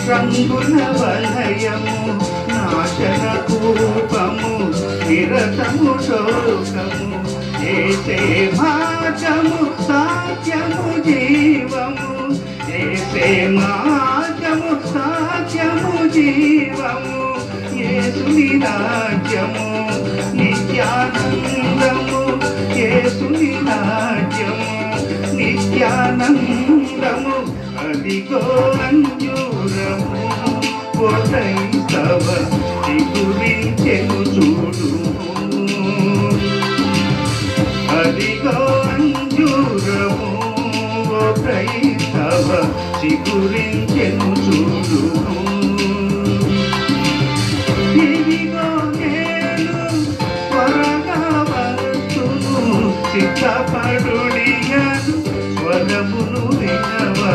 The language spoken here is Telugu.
రంగుల వలయము నాశన కూపము నిరతము శోకము ఏసే మార్గము సాధ్యము జీవము ఏసే మార్గము సాధ్యము జీవము యేసుని రాజ్యము నిత్యానందము యేసుని రాజ్యము నిత్యానందము అదిగో అంజూరము క్రైస్తవ చిగురించెను చూడు అదిగో అంజూరము క్రైస్తవ చిగురించెను చూడు ఇదిగో నేను త్వరగా వస్తును సిద్ధపడుడియను స్వరమును వినవా